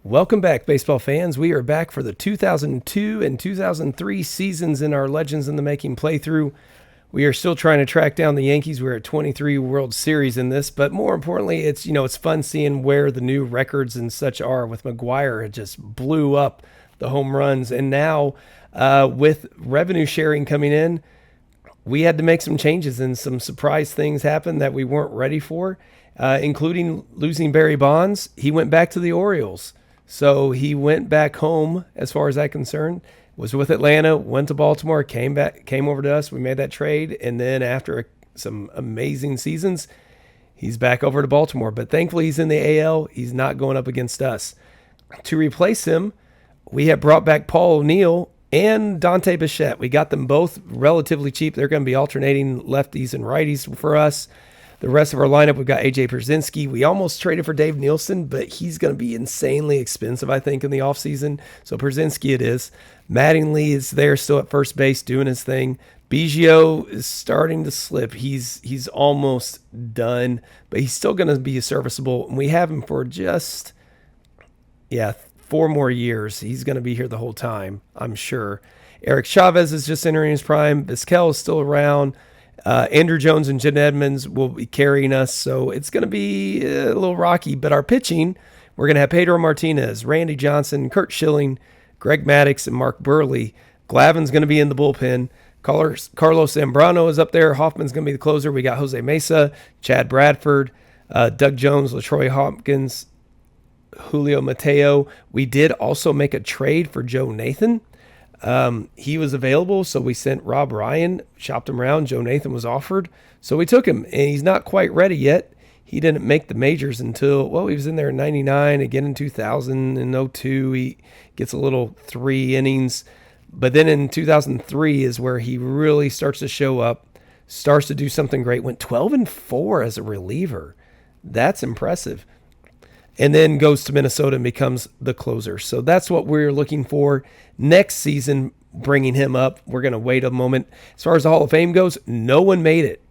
Welcome back, baseball fans. We are back for the 2002 and 2003 seasons in our Legends in the Making playthrough. We are still trying to track down the Yankees. We're at 23 World Series in this, but more importantly, it's fun seeing where the new records and such are. With McGuire, it just blew up the home runs, and now with revenue sharing coming in, we had to make some changes, and some surprise things happened that we weren't ready for, including losing Barry Bonds. He went back to the Orioles. So he went back home, as far as I'm concerned, was with Atlanta, went to Baltimore, came over to us. We made that trade. And then after some amazing seasons, he's back over to Baltimore. But thankfully, he's in the AL. He's not going up against us. To replace him, we have brought back Paul O'Neill and Dante Bichette. We got them both relatively cheap. They're going to be alternating lefties and righties for us. The rest of our lineup, we've got A.J. Pierzynski. We almost traded for Dave Nielsen, but he's going to be insanely expensive, I think, in the offseason. So Pierzynski it is. Mattingly is there still at first base doing his thing. Biggio is starting to slip. He's almost done, but he's still going to be serviceable. And we have him for just, 4 more years. He's going to be here the whole time, I'm sure. Eric Chavez is just entering his prime. Vizquel is still around. Andrew Jones and Jen Edmonds will be carrying us, so it's going to be a little rocky. But our pitching, we're going to have Pedro Martínez, Randy Johnson, Curt Schilling, Greg Maddux, and Mark Burley. Glavin's going to be in the bullpen. Carlos Zambrano is up there. Hoffman's going to be the closer. We got Jose Mesa, Chad Bradford, Doug Jones, LaTroy Hopkins, Julio Mateo. We did also make a trade for Joe Nathan. He was available, so we sent Rob Ryan, shopped him around. Joe Nathan was offered, so we took him, and he's not quite ready yet. He didn't make the majors until, he was in there in 99, again in 2000, and 02. He gets a little 3 innings, but then in 2003 is where he really starts to show up, starts to do something great. Went 12-4 as a reliever. That's impressive. And then goes to Minnesota and becomes the closer. So that's what we're looking for next season, bringing him up. We're going to wait a moment. As far as the Hall of Fame goes, no one made it.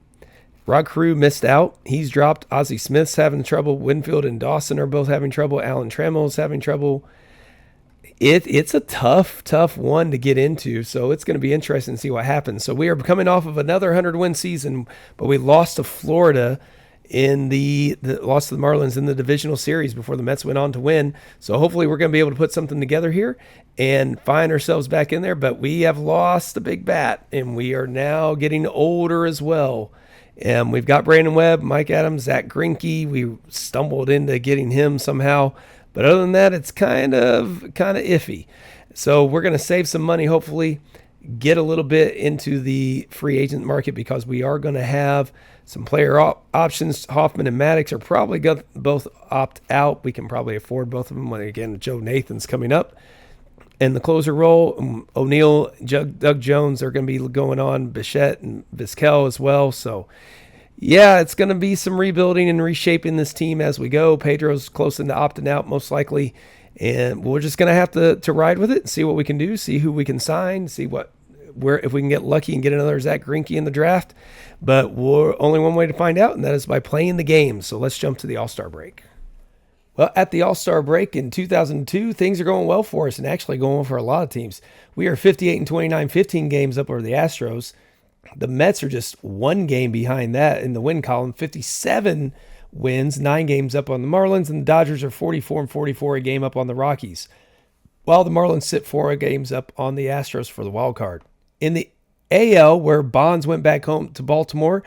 Rod Carew missed out. He's dropped. Ozzie Smith's having trouble. Winfield and Dawson are both having trouble. Alan Trammell's having trouble. It's a tough one to get into, so it's going to be interesting to see what happens. So we are coming off of another 100-win season, but we lost to Florida in the lost to the Marlins in the divisional series before the Mets went on to win. So hopefully we're going to be able to put something together here and find ourselves back in there. But we have lost the big bat, and we are now getting older as well. And we've got Brandon Webb, Mike Adams, Zach Greinke. We stumbled into getting him somehow. But other than that, it's kind of iffy. So we're going to save some money, hopefully, get a little bit into the free agent market, because we are going to have some player options. Hoffman and Maddux are probably both opt out. We can probably afford both of them. Again, Joe Nathan's coming up. And the closer role, O'Neill, Doug Jones are going to be going on, Bichette and Vizquel as well. So, it's going to be some rebuilding and reshaping this team as we go. Pedro's close into opting out, most likely. And we're just going to have to ride with it and see what we can do, see who we can sign, see if we can get lucky and get another Zach Greinke in the draft. But we're only one way to find out, and that is by playing the game. So let's jump to the All-Star break. Well, at the All-Star break in 2002, things are going well for us, and actually going well for a lot of teams. We are 58-29, 15 games up over the Astros. The Mets are just 1 game behind that in the win column, 57 wins, 9 games up on the Marlins, and the Dodgers are 44-44, a game up on the Rockies, while the Marlins sit 4 games up on the Astros for the wild card. In the AL, where Bonds went back home to Baltimore,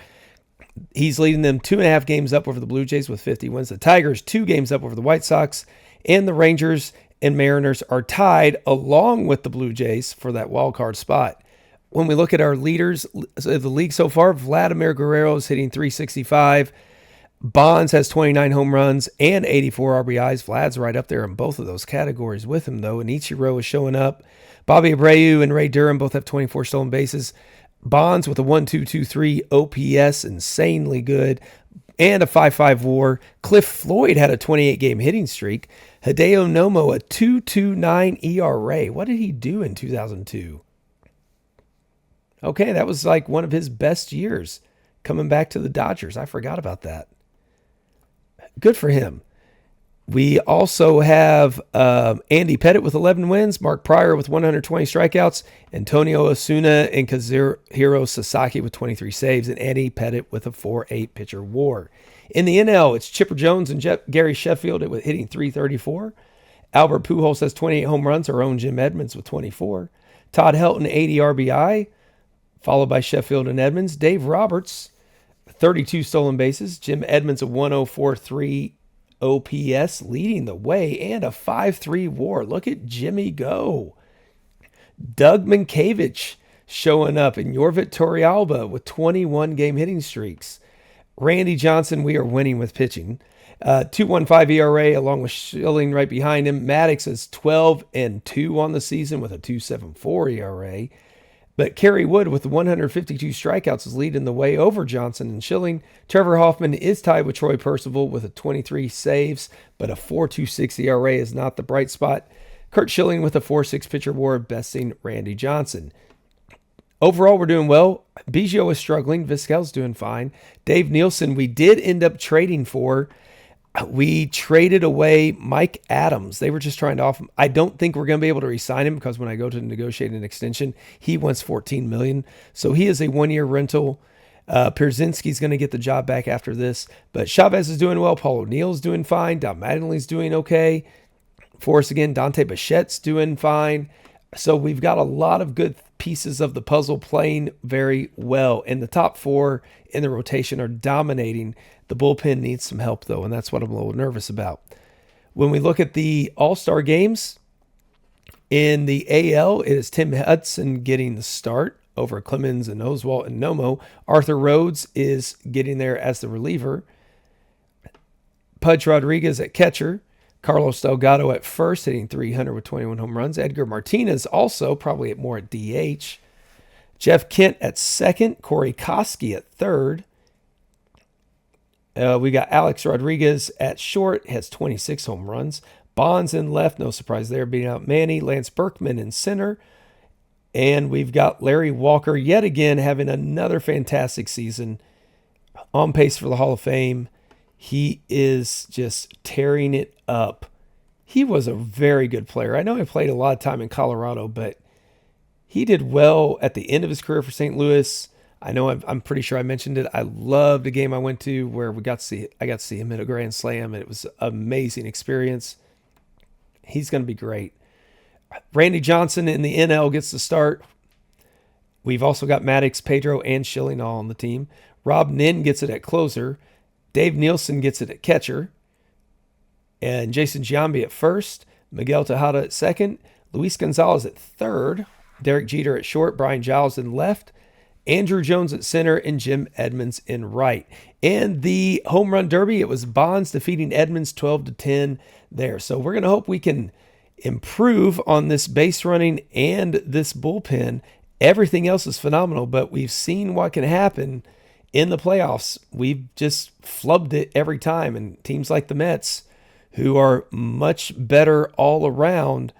he's leading them 2.5 games up over the Blue Jays with 50 wins. The Tigers 2 games up over the White Sox, and the Rangers and Mariners are tied along with the Blue Jays for that wild card spot. When we look at our leaders of the league so far, Vladimir Guerrero is hitting .365. Bonds has 29 home runs and 84 RBIs. Vlad's right up there in both of those categories with him, though, and Ichiro is showing up. Bobby Abreu and Ray Durham both have 24 stolen bases. Bonds with a 1.223 OPS, insanely good, and a 5.5 WAR. Cliff Floyd had a 28-game hitting streak. Hideo Nomo, a 2.29 ERA. What did he do in 2002? Okay, that was like one of his best years coming back to the Dodgers. I forgot about that. Good for him. We also have Andy Pettitte with 11 wins, Mark Pryor with 120 strikeouts, Antonio Osuna and Kazuhiro Sasaki with 23 saves, and Andy Pettitte with a 4.8 pitcher WAR. In the NL, it's Chipper Jones and Gary Sheffield with hitting 334. Albert Pujols has 28 home runs, our own Jim Edmonds with 24. Todd Helton, 80 RBI, followed by Sheffield and Edmonds. Dave Roberts, 32 stolen bases. Jim Edmonds, a 104.3 OPS, leading the way, and a 5.3 WAR. Look at Jimmy go. Doug Mankiewicz showing up in Yorvit Torrealba with 21 game hitting streaks. Randy Johnson, we are winning with pitching. 2.15 ERA along with Schilling right behind him. Maddox is 12-2 on the season with a 2.74 ERA. But Kerry Wood with 152 strikeouts is leading the way over Johnson and Schilling. Trevor Hoffman is tied with Troy Percival with a 23 saves, but a 4.26 ERA is not the bright spot. Kurt Schilling with a 4.6 pitcher WAR, besting Randy Johnson. Overall, we're doing well. Biggio is struggling. Vizquel's doing fine. Dave Nielsen, we did end up trading for. We traded away Mike Adams. They were just trying to offer him. I don't think we're going to be able to re-sign him because when I go to negotiate an extension, he wants $14 million. So he is a one-year rental. Pierzynski's going to get the job back after this. But Chavez is doing well. Paul O'Neill's doing fine. Don Mattingly's doing okay. For us again, Dante Bichette's doing fine. So we've got a lot of good pieces of the puzzle playing very well. And the top four in the rotation are dominating. The bullpen needs some help, though, and that's what I'm a little nervous about. When we look at the All-Star games, in the AL, it is Tim Hudson getting the start over Clemens and Oswalt and Nomo. Arthur Rhodes is getting there as the reliever. Pudge Rodriguez at catcher. Carlos Delgado at first, hitting 300 with 21 home runs. Edgar Martinez also probably more at DH. Jeff Kent at second. Corey Koski at third. We got Alex Rodriguez at short, has 26 home runs. Bonds in left, no surprise there, beating out Manny. Lance Berkman in center. And we've got Larry Walker yet again having another fantastic season. On pace for the Hall of Fame. He is just tearing it up. He was a very good player. I know he played a lot of time in Colorado, but he did well at the end of his career for St. Louis. I know I'm pretty sure I mentioned it. I loved a game I went to where I got to see him in a grand slam, and it was an amazing experience. He's going to be great. Randy Johnson in the NL gets the start. We've also got Maddox, Pedro, and Schilling all on the team. Rob Nin gets it at closer. Dave Nielsen gets it at catcher. And Jason Giambi at first. Miguel Tejada at second. Luis Gonzalez at third. Derek Jeter at short. Brian Giles in left. Andrew Jones at center. And Jim Edmonds in right. And the home run derby, it was Bonds defeating Edmonds 12-10 there. So we're going to hope we can improve on this base running and this bullpen. Everything else is phenomenal, but we've seen what can happen in the playoffs. We've just flubbed it every time. And teams like the Mets, who are much better all around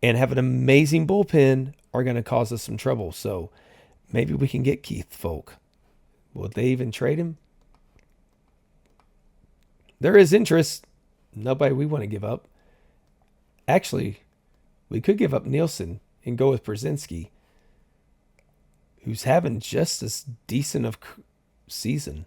and have an amazing bullpen, are going to cause us some trouble. So maybe we can get Keith Folk. Will they even trade him? There is interest. Nobody we want to give up. Actually, we could give up Nielsen and go with Pierzynski, who's having just as decent of season.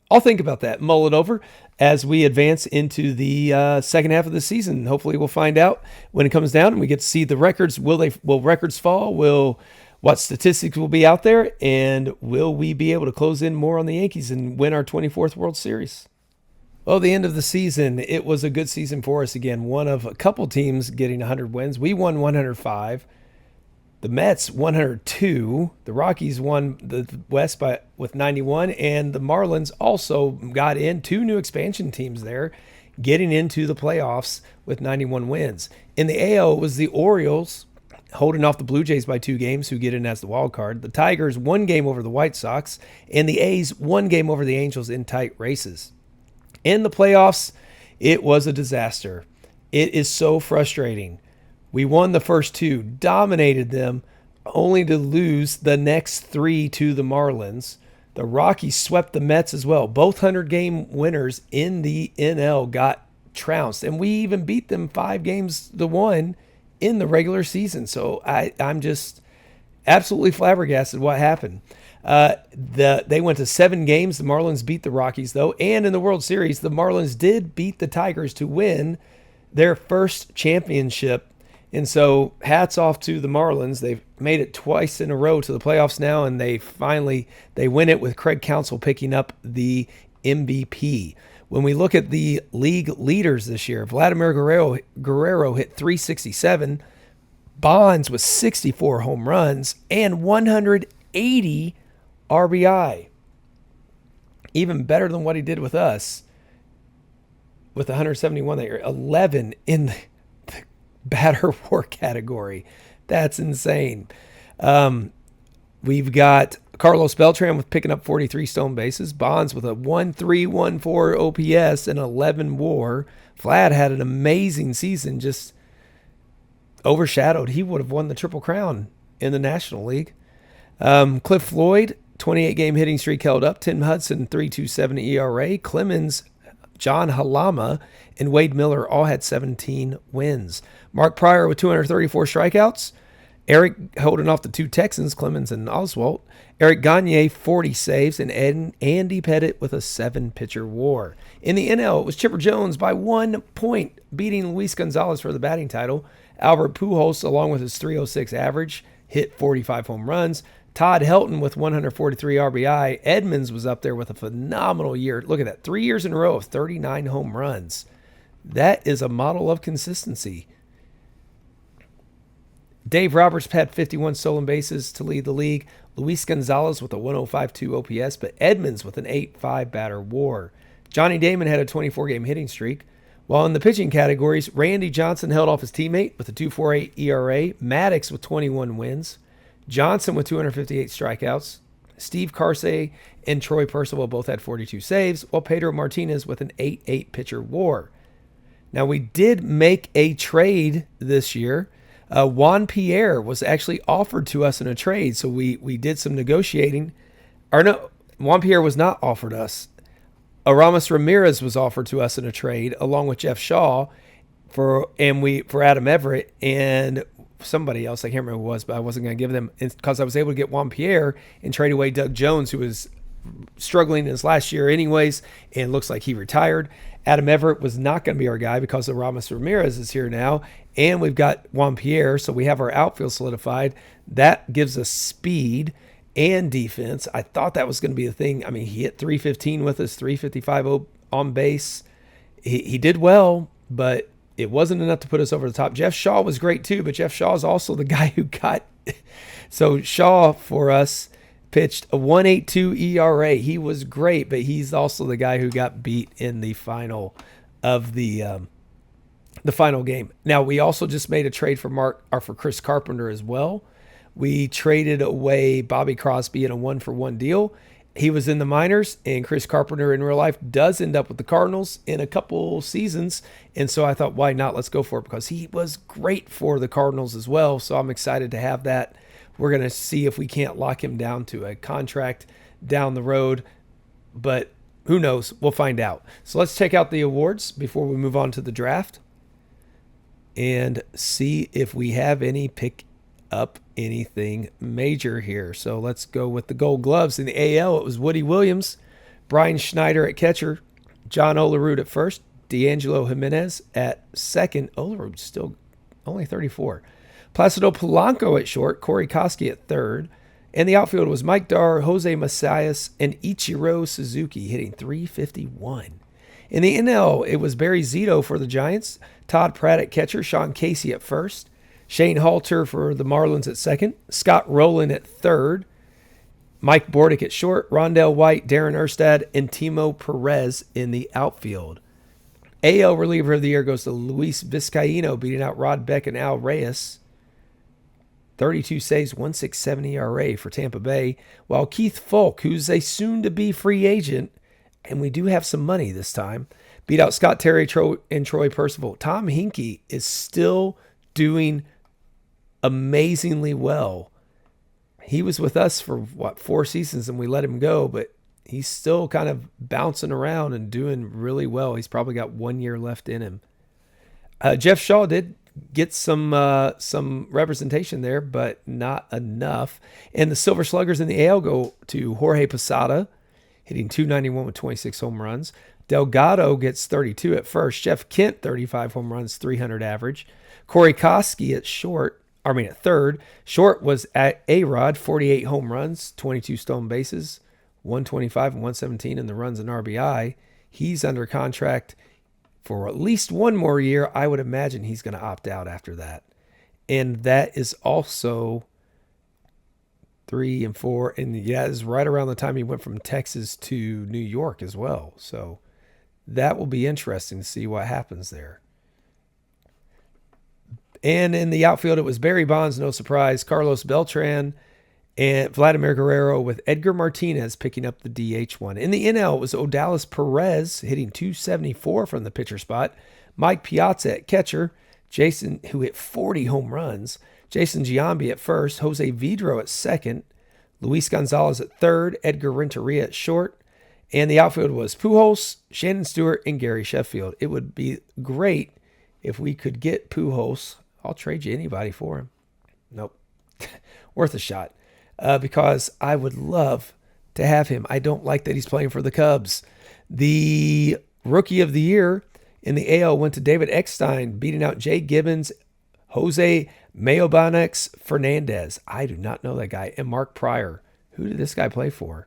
I'll think about that, mull it over as we advance into the second half of the season. Hopefully we'll find out when it comes down and we get to see the records. Will records fall? What statistics will be out there? And will we be able to close in more on the Yankees and win our 24th World Series? Well, the end of the season, it was a good season for us again. One of a couple teams getting 100 wins. We won 105. The Mets 102. The Rockies won the West with 91, and the Marlins also got in. Two new expansion teams there, getting into the playoffs with 91 wins. In the AL, it was the Orioles holding off the Blue Jays by 2 games, who get in as the wild card. The Tigers 1 game over the White Sox, and the A's 1 game over the Angels in tight races. In the playoffs, it was a disaster. It is so frustrating. We won the first 2, dominated them, only to lose the next 3 to the Marlins. The Rockies swept the Mets as well. Both 100-game winners in the NL got trounced. And we even beat them 5-1 in the regular season. So I'm just absolutely flabbergasted what happened. They went to 7 games. The Marlins beat the Rockies, though. And in the World Series, the Marlins did beat the Tigers to win their first championship. And so hats off to the Marlins. They've made it twice in a row to the playoffs now, and they win it with Craig Counsell picking up the MVP. When we look at the league leaders this year, Vladimir Guerrero hit 367, Bonds with 64 home runs and 180 RBI. Even better than what he did with us with 171 that year. 11 in the batter war category. That's insane. We've got Carlos Beltran with picking up 43 stolen bases. Bonds with a 1.314 OPS and 11 WAR. Vlad had an amazing season, just overshadowed. He would have won the Triple Crown in the National League. Cliff Floyd, 28-game hitting streak held up. Tim Hudson, 3.27 ERA. Clemens, John Halama, and Wade Miller all had 17 wins. Mark Pryor with 234 strikeouts. Eric holding off the 2 Texans, Clemens and Oswalt. Eric Gagne, 40 saves, and Andy Pettit with a 7-pitcher WAR. In the NL, it was Chipper Jones by 1 point, beating Luis Gonzalez for the batting title. Albert Pujols, along with his 306 average, hit 45 home runs. Todd Helton with 143 RBI. Edmonds was up there with a phenomenal year. Look at that, 3 years in a row of 39 home runs. That is a model of consistency. Dave Roberts had 51 stolen bases to lead the league. Luis Gonzalez with a 105.2 OPS, but Edmonds with an 8.5 batter WAR. Johnny Damon had a 24-game hitting streak. While in the pitching categories, Randy Johnson held off his teammate with a 2.48 ERA. Maddox with 21 wins. Johnson with 258 strikeouts. Steve Carsey and Troy Percival both had 42 saves, while Pedro Martínez with an 8.8 pitcher WAR. Now, we did make a trade this year. Juan Pierre was actually offered to us in a trade, so we did some negotiating. Or no, Juan Pierre was not offered us. Aramis Ramirez was offered to us in a trade, along with Jeff Shaw for Adam Everett and somebody else. I can't remember who it was, but I wasn't going to give them, because I was able to get Juan Pierre and trade away Doug Jones, who was struggling in his last year anyways, and looks like he retired. Adam Everett was not going to be our guy because Aramis Ramirez is here now, and we've got Juan Pierre, so we have our outfield solidified. That gives us speed and defense. I thought that was going to be the thing. I mean, he hit 315 with us, 355 on base. He did well, but it wasn't enough to put us over the top. Jeff Shaw was great too, but Jeff Shaw is also the guy who got so Shaw for us pitched a 1.82 ERA. He was great, but he's also the guy who got beat in the final of the final game. Now, we also just made a trade for Chris Carpenter as well. We traded away Bobby Crosby in a 1-for-1 deal. He was in the minors, and Chris Carpenter in real life does end up with the Cardinals in a couple seasons. And so I thought, why not? Let's go for it, because he was great for the Cardinals as well. So I'm excited to have that. We're going to see if we can't lock him down to a contract down the road, but who knows? We'll find out. So let's check out the awards before we move on to the draft and see if we have any pick up anything major here. So let's go with the Gold Gloves. In the AL, it was Woody Williams, Brian Schneider at catcher, John Olerud at first, D'Angelo Jimenez at second. Olerud still only 34. Placido Polanco at short, Corey Koski at third. And the outfield was Mike Dar, Jose Macias, and Ichiro Suzuki hitting .351. In the NL, it was Barry Zito for the Giants, Todd Pratt at catcher, Sean Casey at first, Shane Halter for the Marlins at second, Scott Rowland at third, Mike Bordick at short, Rondell White, Darren Erstad, and Timo Perez in the outfield. AL reliever of the year goes to Luis Vizcaíno, beating out Rod Beck and Al Reyes. 32 saves, 1.67 ERA for Tampa Bay, while Keith Folk, who's a soon-to-be free agent, and we do have some money this time, beat out Scott Terry and Troy Percival. Tom Hinkie is still doing amazingly well. He was with us for, 4 seasons, and we let him go, but he's still kind of bouncing around and doing really well. He's probably got 1 year left in him. Jeff Shaw did get some representation there, but not enough. And the Silver Sluggers in the AL go to Jorge Posada, hitting .291 with 26 home runs. Delgado gets 32 at first. Jeff Kent, 35 home runs, 300 average. Corey Koski at third. Short was at A-Rod, 48 home runs, 22 stolen bases, 125 and 117 in the runs and RBI. He's under contract for at least one more year. I would imagine he's going to opt out after that. And that is also 3 and 4. And yeah, it's right around the time he went from Texas to New York as well. So that will be interesting to see what happens there. And in the outfield, it was Barry Bonds, no surprise, Carlos Beltran, and Vladimir Guerrero with Edgar Martinez picking up the DH one. In the NL, it was Odalis Perez hitting .274 from the pitcher spot. Mike Piazza at catcher. Jason, who hit 40 home runs. Jason Giambi at first. Jose Vidro at second. Luis Gonzalez at third. Edgar Renteria at short. And the outfield was Pujols, Shannon Stewart, and Gary Sheffield. It would be great if we could get Pujols. I'll trade you anybody for him. Nope. Worth a shot. Because I would love to have him. I don't like that he's playing for the Cubs. The Rookie of the Year in the AL went to David Eckstein, beating out Jay Gibbons, Jose Mayobanex Fernandez. I do not know that guy. And Mark Pryor. Who did this guy play for?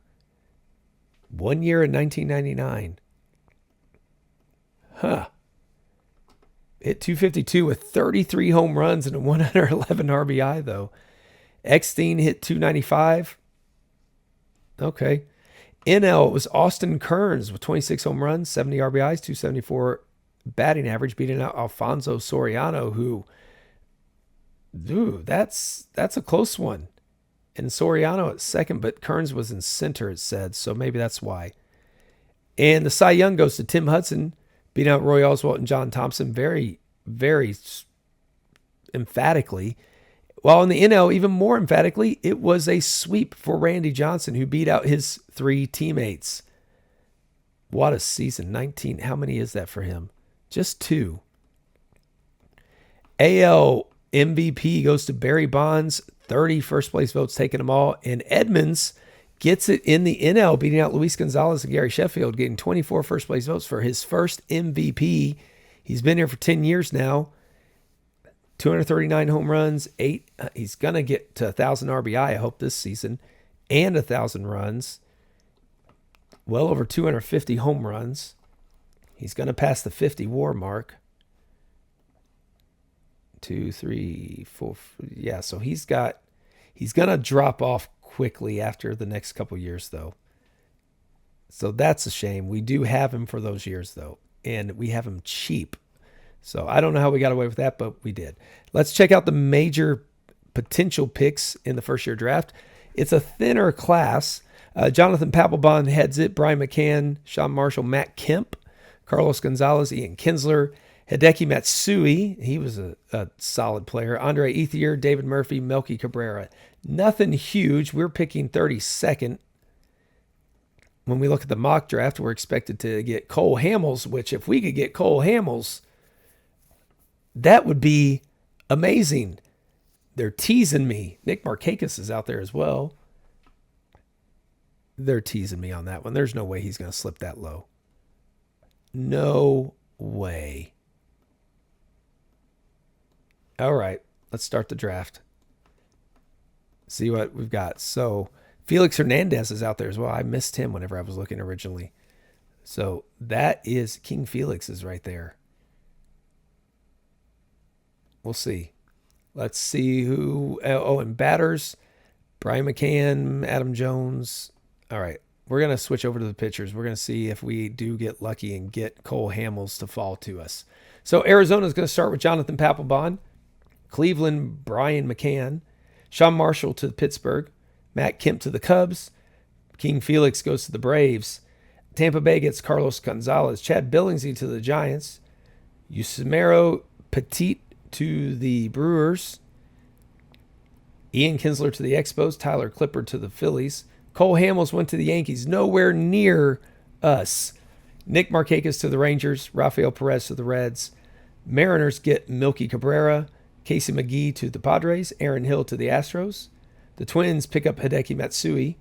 1 year in 1999. Huh. Hit .252 with 33 home runs and a 111 RBI, though. Eckstein hit .295. Okay. NL, it was Austin Kearns with 26 home runs, 70 RBIs, .274 batting average, beating out Alfonso Soriano, who, that's a close one. And Soriano at second, but Kearns was in center, it said, so maybe that's why. And the Cy Young goes to Tim Hudson, beating out Roy Oswalt and John Thompson very, very emphatically. While in the NL, even more emphatically, it was a sweep for Randy Johnson, who beat out his 3 teammates. What a season. 19. How many is that for him? Just 2. AL MVP goes to Barry Bonds. 30 first place votes, taking them all. And Edmonds gets it in the NL, beating out Luis Gonzalez and Gary Sheffield, getting 24 first place votes for his first MVP. He's been here for 10 years now. 239 home runs, 8. He's going to get to 1,000 RBI, I hope, this season, and 1,000 runs. Well over 250 home runs. He's going to pass the 50 WAR mark. 2, 3, 4. Yeah, so he's going to drop off quickly after the next couple years, though. So that's a shame. We do have him for those years, though, and we have him cheap. So I don't know how we got away with that, but we did. Let's check out the major potential picks in the first year draft. It's a thinner class. Jonathan Papelbon heads it. Brian McCann, Sean Marshall, Matt Kemp, Carlos Gonzalez, Ian Kinsler, Hideki Matsui. He was a solid player. Andre Ethier, David Murphy, Melky Cabrera. Nothing huge. We're picking 32nd. When we look at the mock draft, we're expected to get Cole Hamels, which if we could get Cole Hamels, that would be amazing. They're teasing me. Nick Markakis is out there as well. They're teasing me on that one. There's no way he's going to slip that low. No way. All right, let's start the draft. See what we've got. So Felix Hernandez is out there as well. I missed him whenever I was looking originally. So that is King Felix is right there. We'll see. Let's see who. Oh, and batters, Brian McCann, Adam Jones. All right, we're going to switch over to the pitchers. We're going to see if we do get lucky and get Cole Hamels to fall to us. So Arizona is going to start with Jonathan Papelbon. Cleveland, Brian McCann. Sean Marshall to Pittsburgh. Matt Kemp to the Cubs. King Felix goes to the Braves. Tampa Bay gets Carlos Gonzalez. Chad Billingsley to the Giants. Yusmeiro Petit to the Brewers. Ian Kinsler to the Expos. Tyler Clippard to the Phillies. Cole Hamels went to the Yankees, nowhere near us. Nick Markakis to the Rangers, Rafael Perez to the Reds. Mariners get Milky Cabrera, Casey McGee to the Padres, Aaron Hill to the Astros. The Twins pick up Hideki Matsui,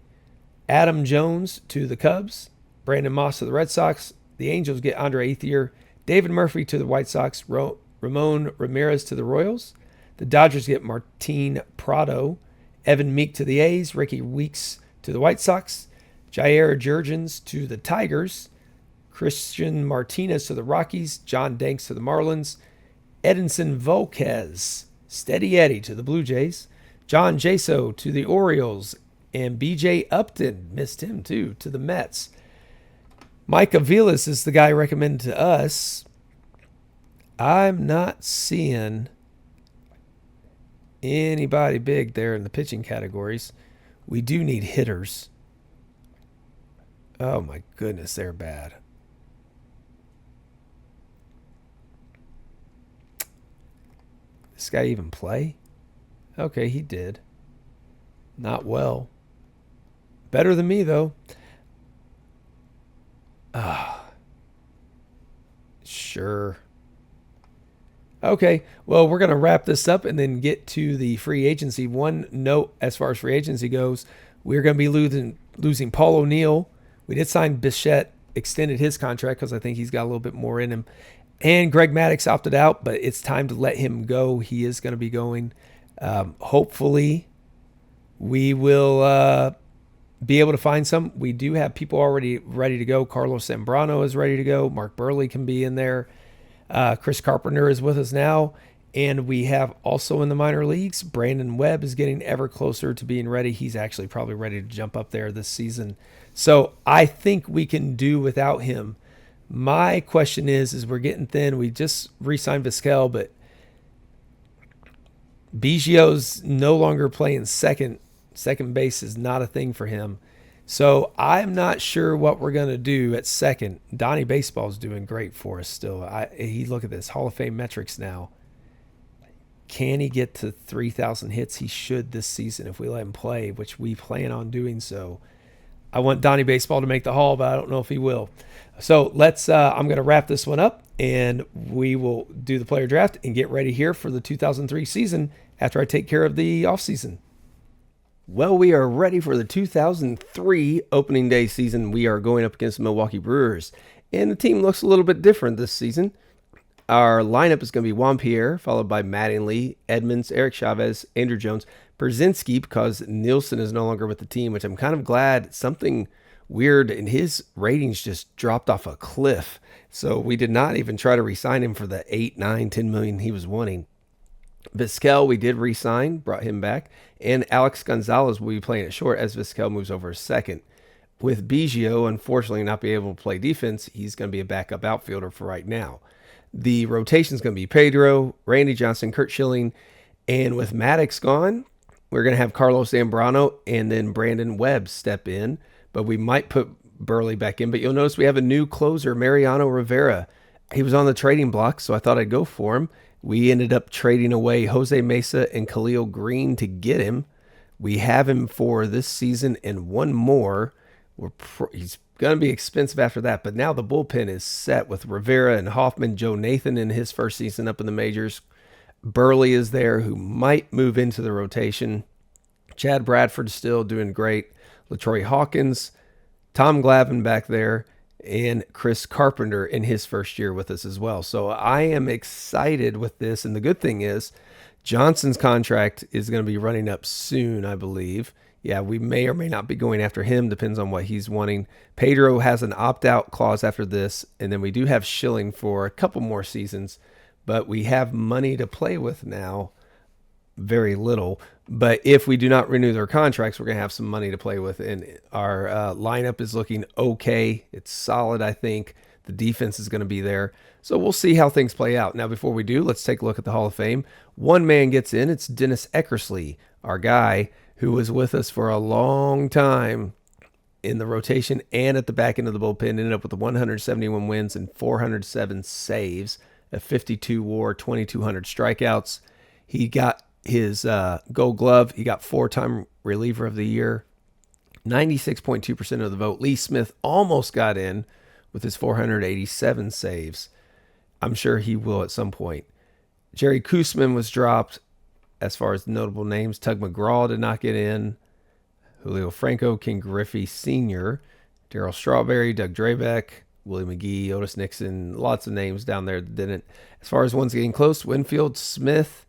Adam Jones to the Cubs, Brandon Moss to the Red Sox. The Angels get Andre Ethier, David Murphy to the White Sox, Ramon Ramirez to the Royals. The Dodgers get Martin Prado, Evan Meek to the A's, Ricky Weeks to the White Sox, Jair Jurgens to the Tigers, Christian Martinez to the Rockies, John Danks to the Marlins, Edinson Volquez, Steady Eddie to the Blue Jays, John Jaso to the Orioles, and BJ Upton, missed him too, to the Mets. Mike Aviles is the guy recommended to us. I'm not seeing anybody big there in the pitching categories. We do need hitters. Oh my goodness, they're bad. This guy even play? Okay, he did. Not well. Better than me, though. Sure. Okay, well, we're going to wrap this up and then get to the free agency. One note as far as free agency goes, we're going to be losing Paul O'Neill. We did sign Bichette, extended his contract because I think he's got a little bit more in him. And Greg Maddux opted out, but it's time to let him go. He is going to be going. Hopefully, we will be able to find some. We do have people already ready to go. Carlos Zambrano is ready to go. Mark Burley can be in there. Chris Carpenter is with us now. And we have also in the minor leagues, Brandon Webb is getting ever closer to being ready. He's actually probably ready to jump up there this season. So I think we can do without him. My question is we're getting thin. We just re-signed Vizquel, but Biggio's no longer playing second. Second base is not a thing for him. So I'm not sure what we're going to do at second. Donnie Baseball's doing great for us still. Look at this, Hall of Fame metrics now. Can he get to 3,000 hits? He should this season if we let him play, which we plan on doing so. I want Donnie Baseball to make the Hall, but I don't know if he will. So I'm going to wrap this one up, and we will do the player draft and get ready here for the 2003 season after I take care of the offseason. Well, we are ready for the 2003 opening day season. We are going up against the Milwaukee Brewers, and the team looks a little bit different this season. Our lineup is going to be Juan Pierre, followed by Mattingly, Edmonds, Eric Chavez, Andrew Jones, Brzezinski, because Nielsen is no longer with the team, which I'm kind of glad. Something weird, and his ratings just dropped off a cliff. So we did not even try to re-sign him for the 8, 9, 10 million he was wanting. Vizquel, we did re-sign, brought him back, and Alex Gonzalez will be playing at short as Vizquel moves over a second. With Biggio, unfortunately, not being able to play defense, he's going to be a backup outfielder for right now. The rotation is going to be Pedro, Randy Johnson, Kurt Schilling, and with Maddux gone, we're going to have Carlos Zambrano and then Brandon Webb step in, but we might put Burley back in. But you'll notice we have a new closer, Mariano Rivera. He was on the trading block, so I thought I'd go for him. We ended up trading away Jose Mesa and Khalil Green to get him. We have him for this season and one more. He's going to be expensive after that, but now the bullpen is set with Rivera and Hoffman, Joe Nathan in his first season up in the majors. Burley is there, who might move into the rotation. Chad Bradford still doing great. LaTroy Hawkins, Tom Glavine back there, and Chris Carpenter in his first year with us as well. So I am excited with this, and the good thing is Johnson's contract is going to be running up soon, I believe. Yeah, we may or may not be going after him, depends on what he's wanting. Pedro has an opt-out clause after this, and then we do have Schilling for a couple more seasons, but we have money to play with now, very little. But if we do not renew their contracts, we're going to have some money to play with, and our lineup is looking okay. It's solid, I think. The defense is going to be there. So we'll see how things play out. Now, before we do, let's take a look at the Hall of Fame. One man gets in. It's Dennis Eckersley, our guy who was with us for a long time in the rotation and at the back end of the bullpen. Ended up with 171 wins and 407 saves, a 52 WAR, 2,200 strikeouts. He got his Gold Glove. He got 4-time reliever of the year. 96.2% of the vote. Lee Smith almost got in with his 487 saves. I'm sure he will at some point. Jerry Koosman was dropped as far as notable names. Tug McGraw did not get in. Julio Franco, King Griffey Sr., Darryl Strawberry, Doug Drabeck, Willie McGee, Otis Nixon, lots of names down there that didn't. As far as ones getting close, Winfield, Smith,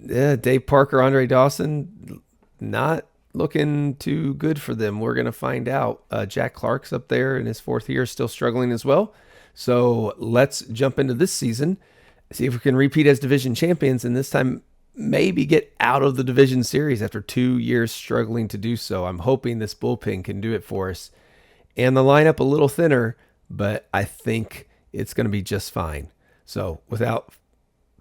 Dave Parker, Andre Dawson, not looking too good for them. We're going to find out. Jack Clark's up there in his 4th year, still struggling as well. So let's jump into this season, see if we can repeat as division champions, and this time maybe get out of the division series after 2 years struggling to do so. I'm hoping this bullpen can do it for us. And the lineup a little thinner, but I think it's going to be just fine. So without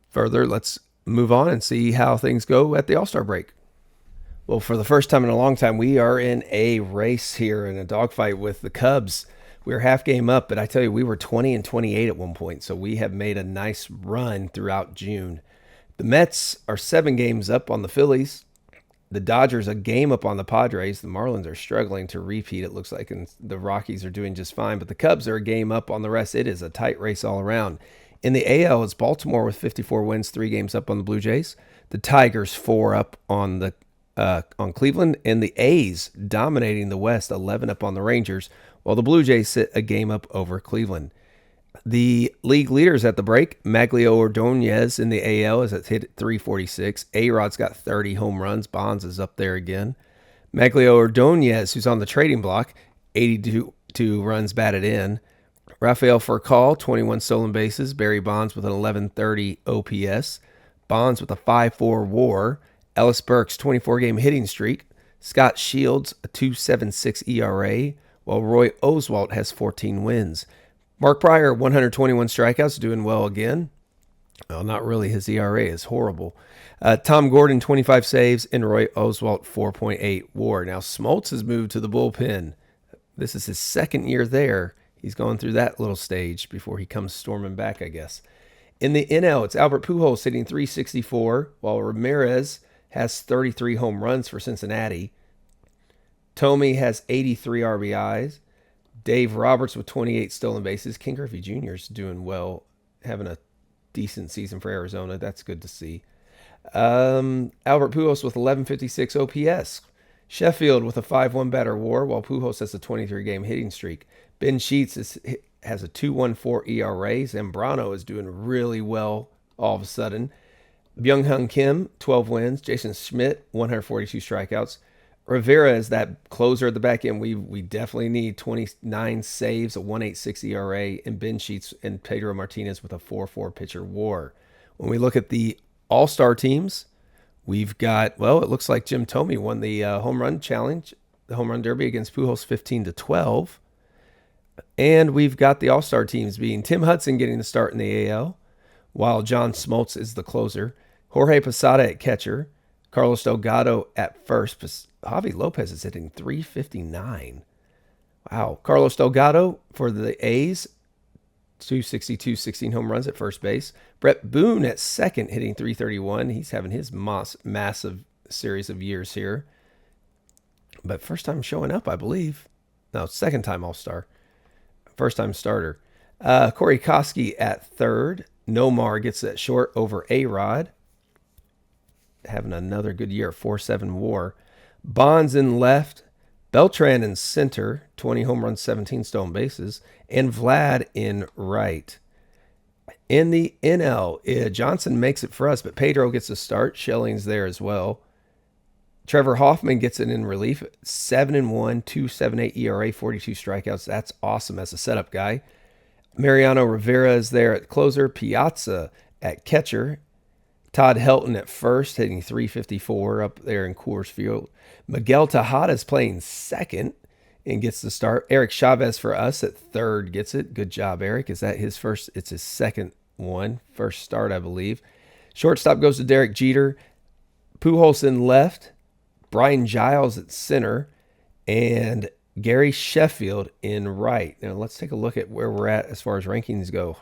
further, let's move on and see how things go at the All-Star break. Well, for the first time in a long time, we are in a race here in a dogfight with the Cubs. We were half game up, but I tell you, we were 20-28 at one point, so we have made a nice run throughout June. The Mets are 7 games up on the Phillies. The Dodgers a game up on the Padres. The Marlins are struggling to repeat, it looks like, and the Rockies are doing just fine, but the Cubs are a game up on the rest. It is a tight race all around. In the AL, it's Baltimore with 54 wins, 3 games up on the Blue Jays. The Tigers 4 up on Cleveland, and the A's dominating the West, 11 up on the Rangers, while the Blue Jays sit a game up over Cleveland. The league leaders at the break, Maglio Ordonez in the AL is at hit 346. A-Rod's got 30 home runs. Bonds is up there again. Maglio Ordonez, who's on the trading block, 82 runs batted in. Rafael Furcal, 21 stolen bases. Barry Bonds with an 1130 OPS. Bonds with a 5.4 WAR. Ellis Burks, 24-game hitting streak. Scott Shields, a 2.76 ERA, while Roy Oswalt has 14 wins. Mark Pryor, 121 strikeouts, doing well again. Well, not really. His ERA is horrible. Tom Gordon, 25 saves, and Roy Oswalt, 4.8 WAR. Now, Smoltz has moved to the bullpen. This is his 2nd year there. He's going through that little stage before he comes storming back, I guess. In the NL, it's Albert Pujols hitting 364, while Ramirez has 33 home runs for Cincinnati. Tomey has 83 RBIs. Dave Roberts with 28 stolen bases. King Griffey Jr. is doing well, having a decent season for Arizona. That's good to see. Albert Pujols with 1156 OPS. Sheffield with a 5.1 batter WAR, while Pujols has a 23-game hitting streak. Ben Sheets has a 2.14 ERA. Zambrano is doing really well all of a sudden. Byung-Hyun Kim, 12 wins. Jason Schmidt, 142 strikeouts. Rivera is that closer at the back end. We definitely need 29 saves, a 1.86 ERA, and Ben Sheets and Pedro Martínez with a 4.4 pitcher WAR. When we look at the All-Star teams, we've got, well, it looks like Jim Thome won the home run challenge, the home run derby against Pujols 15-12. And we've got the All-Star teams being Tim Hudson getting the start in the AL, while John Smoltz is the closer. Jorge Posada at catcher. Carlos Delgado at first. Javi Lopez is hitting 359. Wow. Carlos Delgado for the A's, 262, 16 home runs at first base. Brett Boone at second, hitting 331. He's having his massive series of years here. But first time showing up, I believe. No, second time All-Star. First time starter. Corey Koski at third. Nomar gets that short over A-Rod. Having another good year, 4.7 WAR. Bonds in left. Beltran in center, 20 home runs, 17 stolen bases. And Vlad in right. In the NL, Johnson makes it for us, but Pedro gets a start. Schelling's there as well. Trevor Hoffman gets it in relief. 7-1, 2.78 ERA, 42 strikeouts. That's awesome as a setup guy. Mariano Rivera is there at closer. Piazza at catcher. Todd Helton at first, hitting 354 up there in Coors Field. Miguel Tejada is playing second and gets the start. Eric Chavez for us at third gets it. Good job, Eric. Is that his first? It's his second one. First start, I believe. Shortstop goes to Derek Jeter. Pujols in left. Brian Giles at center. And Gary Sheffield in right. Now, let's take a look at where we're at as far as rankings go.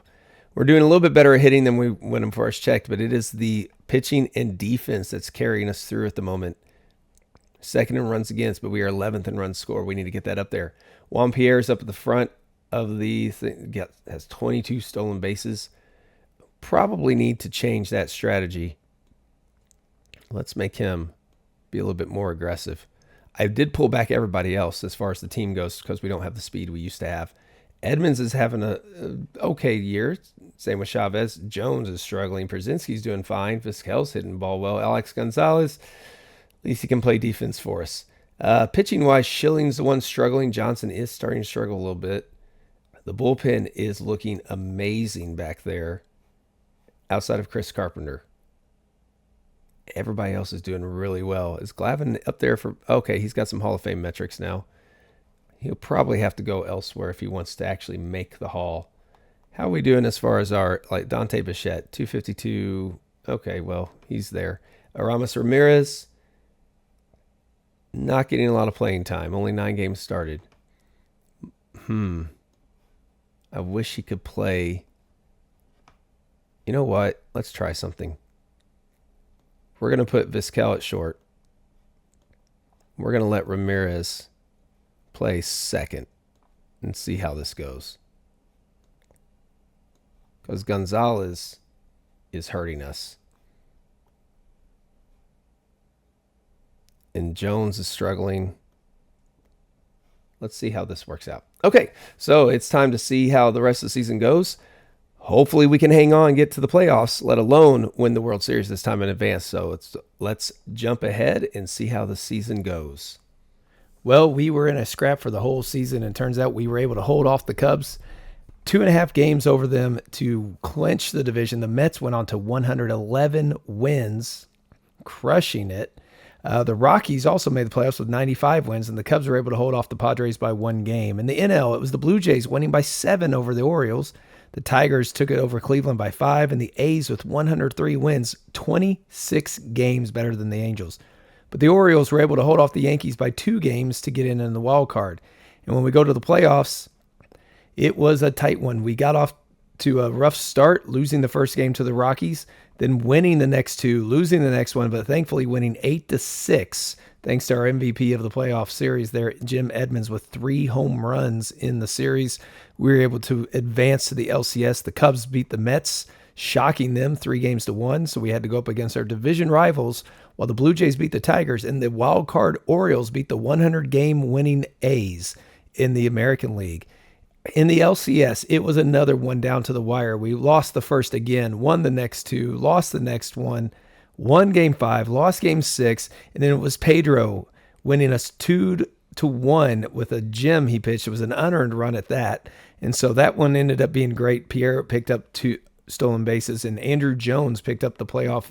We're doing a little bit better at hitting than when I first checked, but it is the pitching and defense that's carrying us through at the moment. second in runs against, but we are 11th in runs scored. We need to get that up there. Juan Pierre's up at the front of the thing, has 22 stolen bases. Probably need to change that strategy. Let's make him be a little bit more aggressive. I did pull back everybody else as far as the team goes because we don't have the speed we used to have. Edmonds is having a okay year. Same with Chavez. Jones is struggling. Przinski's doing fine. Vizquel's hitting the ball well. Alex Gonzalez, at least he can play defense for us. Pitching-wise, Schilling's the one struggling. Johnson is starting to struggle a little bit. The bullpen is looking amazing back there outside of Chris Carpenter. Everybody else is doing really well. Is Glavine up there for... Okay, he's got some Hall of Fame metrics now. He'll probably have to go elsewhere if he wants to actually make the Hall. How are we doing as far as our... Like Dante Bichette, 252. Okay, well, he's there. Aramis Ramirez, not getting a lot of playing time. Only 9 games started. I wish he could play... You know what? Let's try something. We're going to put Vizquel at short. We're going to let Ramirez play second and see how this goes. Because Gonzalez is hurting us. And Jones is struggling. Let's see how this works out. Okay, so it's time to see how the rest of the season goes. Hopefully we can hang on and get to the playoffs, let alone win the World Series this time in advance. So let's jump ahead and see how the season goes. Well, we were in a scrap for the whole season, and turns out we were able to hold off the Cubs 2.5 games over them to clinch the division. The Mets went on to 111 wins, crushing it. The Rockies also made the playoffs with 95 wins, and the Cubs were able to hold off the Padres by 1 game. In the NL, it was the Blue Jays winning by 7 over the Orioles. The Tigers took it over Cleveland by 5, and the A's with 103 wins, 26 games better than the Angels. But the Orioles were able to hold off the Yankees by 2 games to get in the wild card. And when we go to the playoffs, it was a tight one. We got off to a rough start, losing the first game to the Rockies, then winning the next 2, losing the next one, but thankfully winning 8-6, thanks to our MVP of the playoff series there, Jim Edmonds, with 3 home runs in the series. We were able to advance to the LCS. The Cubs beat the Mets, shocking them 3-1. So we had to go up against our division rivals, while the Blue Jays beat the Tigers, and the wild card Orioles beat the 100-game winning A's in the American League. In the LCS, it was another one down to the wire. We lost the first again, won the next 2, lost the next one, won game 5, lost game 6, and then it was Pedro winning us 2-1 with a gem he pitched. It was an unearned run at that. And so that one ended up being great. Pierre picked up 2 stolen bases, and Andrew Jones picked up the playoff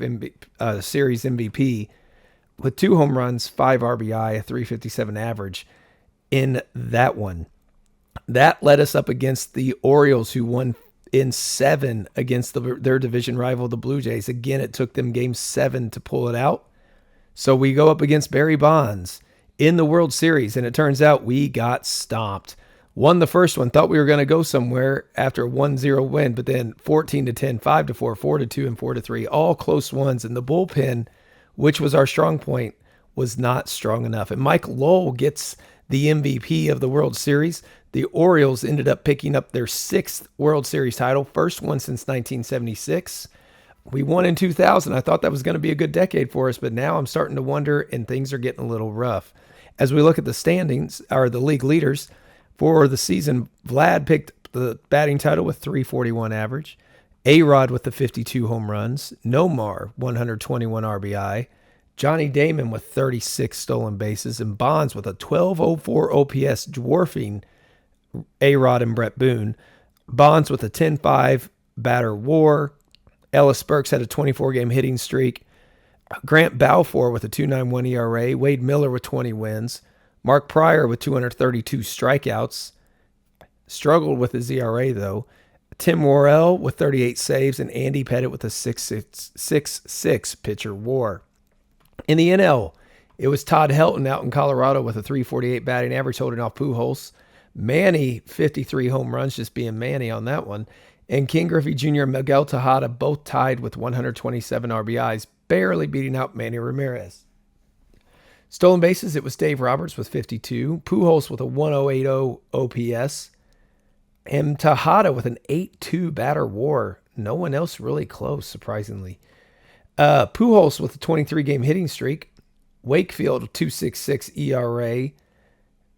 series MVP with 2 home runs, 5 RBI, a 357 average in that one. That led us up against the Orioles, who won in 7 against their division rival, the Blue Jays. Again, it took them game 7 to pull it out. So we go up against Barry Bonds in the World Series, and it turns out we got stomped. Won the first one, thought we were going to go somewhere after a 1-0 win, but then 14-10, 5-4, 4-2, and 4-3, all close ones. And the bullpen, which was our strong point, was not strong enough. And Mike Lowell gets the MVP of the World Series. The Orioles ended up picking up their 6th World Series title, first one since 1976. We won in 2000. I thought that was going to be a good decade for us, but now I'm starting to wonder, and things are getting a little rough. As we look at the standings, or the league leaders, for the season, Vlad picked the batting title with 341 average. A-Rod with the 52 home runs. Nomar, 121 RBI. Johnny Damon with 36 stolen bases. And Bonds with a 1204 OPS, dwarfing A-Rod and Brett Boone. Bonds with a 10-5 batter WAR. Ellis Burks had a 24-game hitting streak. Grant Balfour with a 2.91 ERA. Wade Miller with 20 wins. Mark Pryor with 232 strikeouts. Struggled with his ERA, though. Tim Worrell with 38 saves, and Andy Pettit with a 6.6 pitcher WAR. In the NL, it was Todd Helton out in Colorado with a 348 batting average, holding off Pujols. Manny, 53 home runs, just being Manny on that one. And King Griffey Jr. and Miguel Tejada both tied with 127 RBIs, barely beating out Manny Ramirez. Stolen bases, it was Dave Roberts with 52. Pujols with a 1080 OPS. And Tejada with an 8.2 batter WAR. No one else really close, surprisingly. Pujols with a 23-game hitting streak. Wakefield, 2.66 ERA.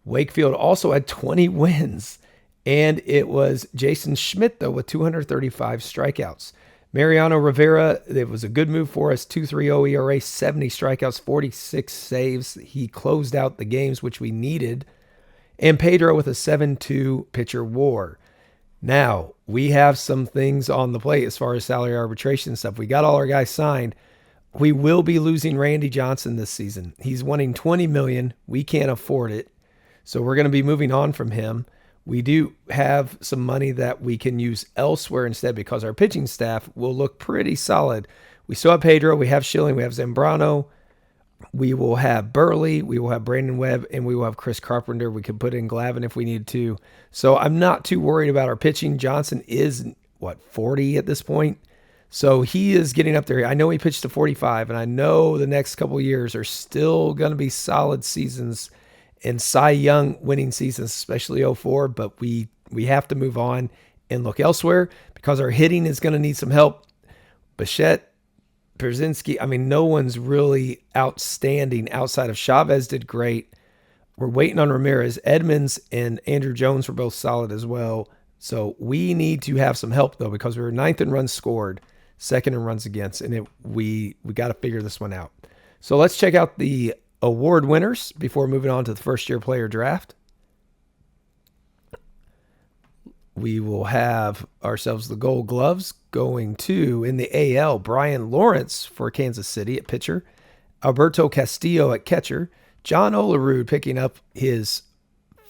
Wakefield also had 20 wins. And it was Jason Schmidt, though, with 235 strikeouts. Mariano Rivera, it was a good move for us. 2.30 ERA, 70 strikeouts, 46 saves. He closed out the games, which we needed. And Pedro with a 7.2 pitcher WAR. Now, we have some things on the plate as far as salary arbitration stuff. We got all our guys signed. We will be losing Randy Johnson this season. He's wanting $20 million. We can't afford it. So we're going to be moving on from him. We do have some money that we can use elsewhere instead because our pitching staff will look pretty solid. We still have Pedro, we have Schilling, we have Zambrano, we will have Burley, we will have Brandon Webb, and we will have Chris Carpenter. We could put in Glavine if we needed to. So I'm not too worried about our pitching. Johnson is, 40 at this point? So he is getting up there. I know he pitched to 45, and I know the next couple of years are still going to be solid seasons and Cy Young winning seasons, especially 04, but we have to move on and look elsewhere because our hitting is going to need some help. Bichette, Brzezinski, no one's really outstanding outside of Chavez did great. We're waiting on Ramirez. Edmonds and Andrew Jones were both solid as well. So we need to have some help, though, because we were 9th in runs scored, 2nd in runs against, and we got to figure this one out. So let's check out the award winners before moving on to the first-year player draft. We will have ourselves the Gold Gloves going to, in the AL, Brian Lawrence for Kansas City at pitcher, Alberto Castillo at catcher, John Olerud picking up his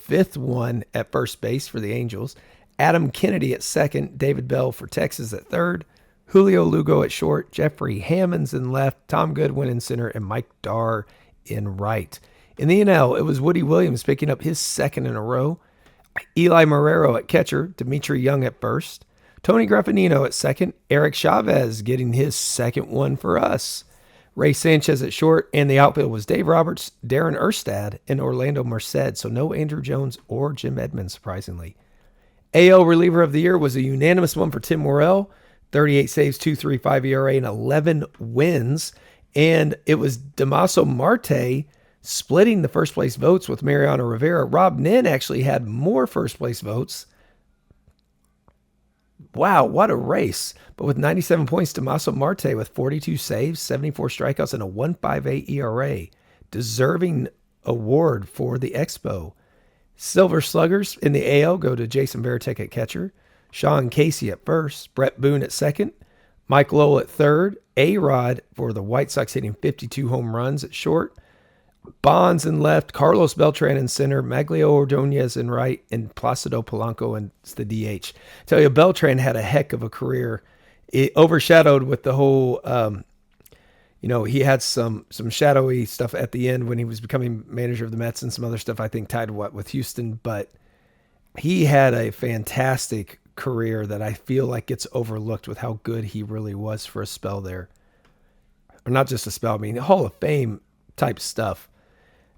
5th one at first base for the Angels, Adam Kennedy at second, David Bell for Texas at third, Julio Lugo at short, Jeffrey Hammonds in left, Tom Goodwin in center, and Mike Darr in right. In the NL, it was Woody Williams picking up his 2nd in a row, Eli Marrero at catcher, Dimitri Young at first, Tony Graffinino at second, Eric Chavez getting his 2nd one for us, Ray Sanchez at short, and the outfield was Dave Roberts, Darren Erstad, and Orlando Merced, so no Andrew Jones or Jim Edmonds, surprisingly. AL reliever of the year was a unanimous one for Tim Morrell, 38 saves, 2.35 ERA, and 11 wins. And it was Damaso Marte splitting the first place votes with Mariano Rivera. Rob Nin actually had more first place votes. Wow, what a race. But with 97 points, Damaso Marte with 42 saves, 74 strikeouts, and a 1.58 ERA. Deserving award for the Expo. Silver Sluggers in the AL go to Jason Varitek at catcher, Sean Casey at first, Brett Boone at second, Mike Lowell at third, A-Rod for the White Sox hitting 52 home runs at short, Bonds in left, Carlos Beltran in center, Maglio Ordonez in right, and Placido Polanco in the DH. Tell you, Beltran had a heck of a career. It overshadowed with the whole, he had some shadowy stuff at the end when he was becoming manager of the Mets and some other stuff, I think, tied with Houston. But he had a fantastic career that I feel like gets overlooked with how good he really was for a spell there. Or not just a spell, Hall of Fame type stuff.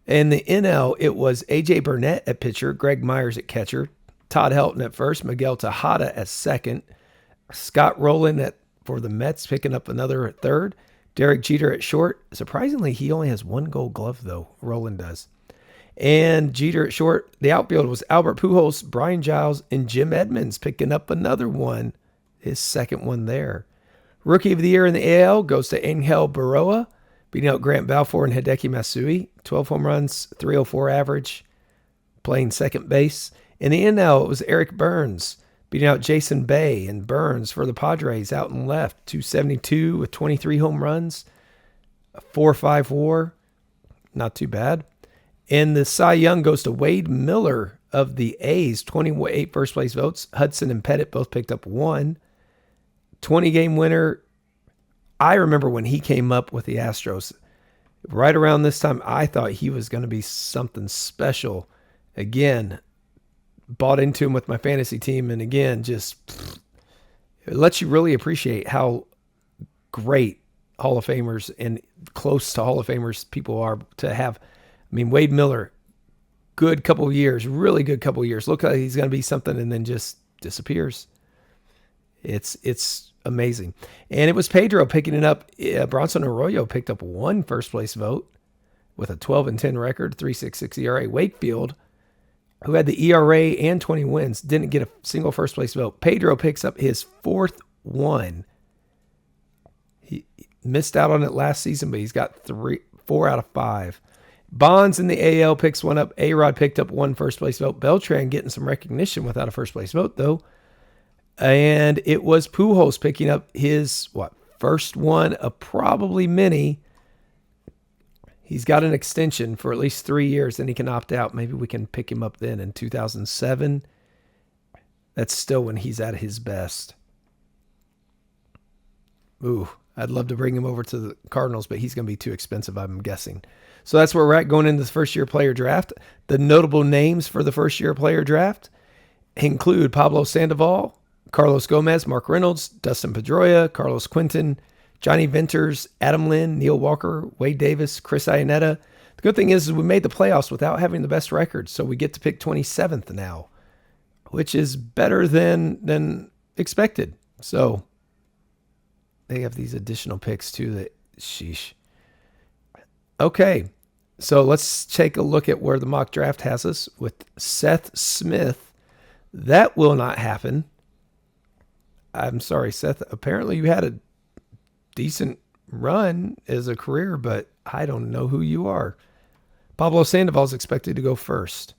In the NL, it was A.J. Burnett at pitcher, Greg Myers at catcher, Todd Helton at first, Miguel Tejada at second, Scott Rowland for the Mets picking up another at third, Derek Jeter at short. Surprisingly, he only has 1 Gold Glove, though. Rowland does. And Jeter at short. The outfield was Albert Pujols, Brian Giles, and Jim Edmonds picking up another one, his 2nd one there. Rookie of the year in the AL goes to Angel Baroa, beating out Grant Balfour and Hideki Matsui. 12 home runs, 304 average, playing second base. In the NL, it was Eric Burns beating out Jason Bay, and Burns for the Padres out and left. 272 with 23 home runs, a 4.5 WAR. Not too bad. And the Cy Young goes to Wade Miller of the A's, 28 first place votes. Hudson and Pettit both picked up 1. 20-game winner. I remember when he came up with the Astros. Right around this time, I thought he was going to be something special. Again, bought into him with my fantasy team, and again, just it lets you really appreciate how great Hall of Famers and close to Hall of Famers people are to have. I mean, Wade Miller, good couple of years, really good couple of years. Look like he's going to be something and then just disappears. It's amazing. And it was Pedro picking it up. Bronson Arroyo picked up one first place vote with a 12-10 record, 3.66 ERA. Wakefield, who had the ERA and 20 wins, didn't get a single first place vote. Pedro picks up his fourth one. He missed out on it last season, but he's got 4 out of 5. Bonds in the AL picks one up. A-Rod picked up one first place vote. Beltran getting some recognition without a first place vote, though. And it was Pujols picking up his, first one of probably many. He's got an extension for at least 3 years, then he can opt out. Maybe we can pick him up then in 2007. That's still when he's at his best. Ooh, I'd love to bring him over to the Cardinals, but he's going to be too expensive, I'm guessing. So that's where we're at going into the first-year player draft. The notable names for the first-year player draft include Pablo Sandoval, Carlos Gomez, Mark Reynolds, Dustin Pedroia, Carlos Quinton, Johnny Venters, Adam Lynn, Neil Walker, Wade Davis, Chris Iannetta. The good thing is we made the playoffs without having the best record, so we get to pick 27th now, which is better than expected. So they have these additional picks too that, sheesh. Okay, so let's take a look at where the mock draft has us with Seth Smith. That will not happen. I'm sorry, Seth. Apparently you had a decent run as a career, but I don't know who you are. Pablo Sandoval is expected to go first.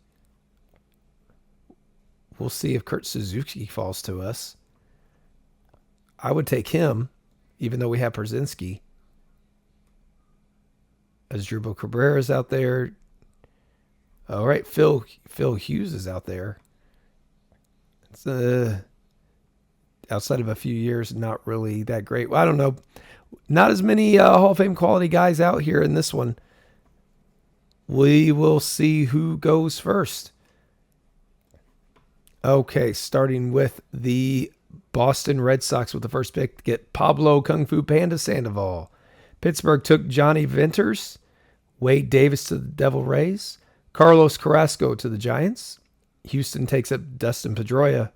We'll see if Kurt Suzuki falls to us. I would take him, even though we have Przynski. Asdrubal Cabrera's out there. All right, Phil Hughes is out there. It's outside of a few years, not really that great. Well, I don't know. Not as many Hall of Fame quality guys out here in this one. We will see who goes first. Okay, starting with the Boston Red Sox with the first pick to get Pablo Kung Fu Panda Sandoval. Pittsburgh took Johnny Venters, Wade Davis to the Devil Rays, Carlos Carrasco to the Giants. Houston takes up Dustin Pedroia,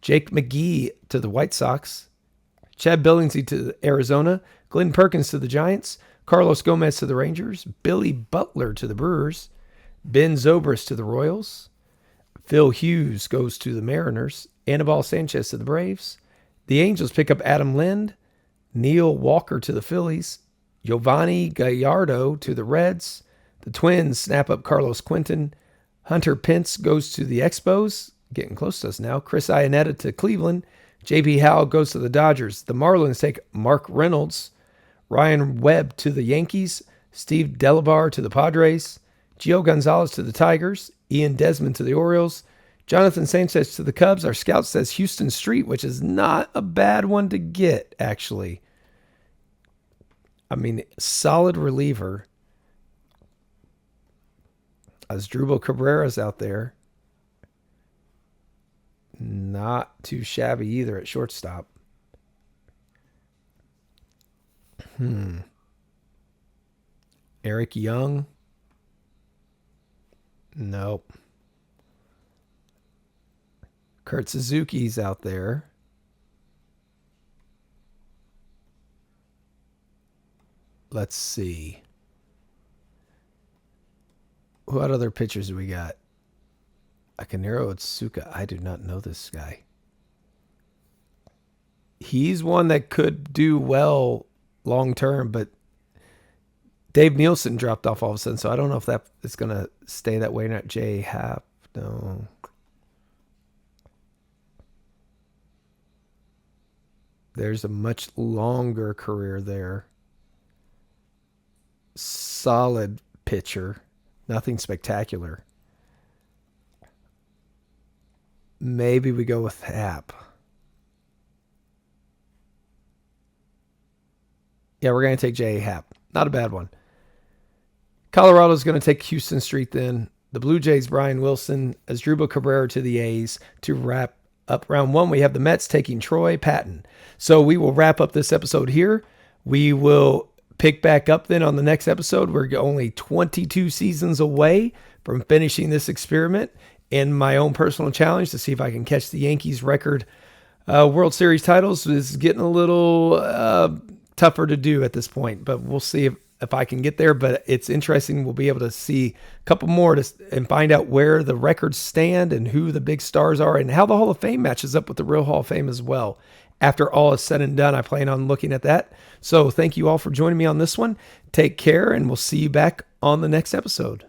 Jake McGee to the White Sox, Chad Billingsley to Arizona, Glenn Perkins to the Giants, Carlos Gomez to the Rangers, Billy Butler to the Brewers, Ben Zobrist to the Royals, Phil Hughes goes to the Mariners, Anibal Sanchez to the Braves. The Angels pick up Adam Lind, Neil Walker to the Phillies, Giovanni Gallardo to the Reds. The Twins snap up Carlos Quinton. Hunter Pence goes to the Expos, getting close to us now. Chris Iannetta to Cleveland. J.P. Howell goes to the Dodgers. The Marlins take Mark Reynolds. Ryan Webb to the Yankees. Steve Delabar to the Padres. Gio Gonzalez to the Tigers. Ian Desmond to the Orioles. Jonathan Sanchez to the Cubs. Our scout says Houston Street, which is not a bad one to get, actually. I mean, solid reliever. Asdrubal Cabrera's out there. Not too shabby either at shortstop. Eric Young. Nope. Kurt Suzuki's out there. Let's see. What other pitchers do we got? Akinero Otsuka. I do not know this guy. He's one that could do well long term, but Dave Nielsen dropped off all of a sudden, so I don't know if that is going to stay that way. Not Jay Happ. No. There's a much longer career there. Solid pitcher. Nothing spectacular. Maybe we go with Happ. Yeah, we're going to take J.A. Happ. Not a bad one. Colorado's going to take Houston Street then. The Blue Jays, Brian Wilson, Asdrubal Cabrera to the A's. To wrap up round one, we have the Mets taking Troy Patton. So we will wrap up this episode here. We will pick back up then on the next episode. We're only 22 seasons away from finishing this experiment and my own personal challenge to see if I can catch the Yankees record World Series titles is getting a little tougher to do at this point, but we'll see if I can get there. But it's interesting. We'll be able to see a couple more and find out where the records stand and who the big stars are and how the Hall of Fame matches up with the real Hall of Fame as well. After all is said and done, I plan on looking at that. So thank you all for joining me on this one. Take care, and we'll see you back on the next episode.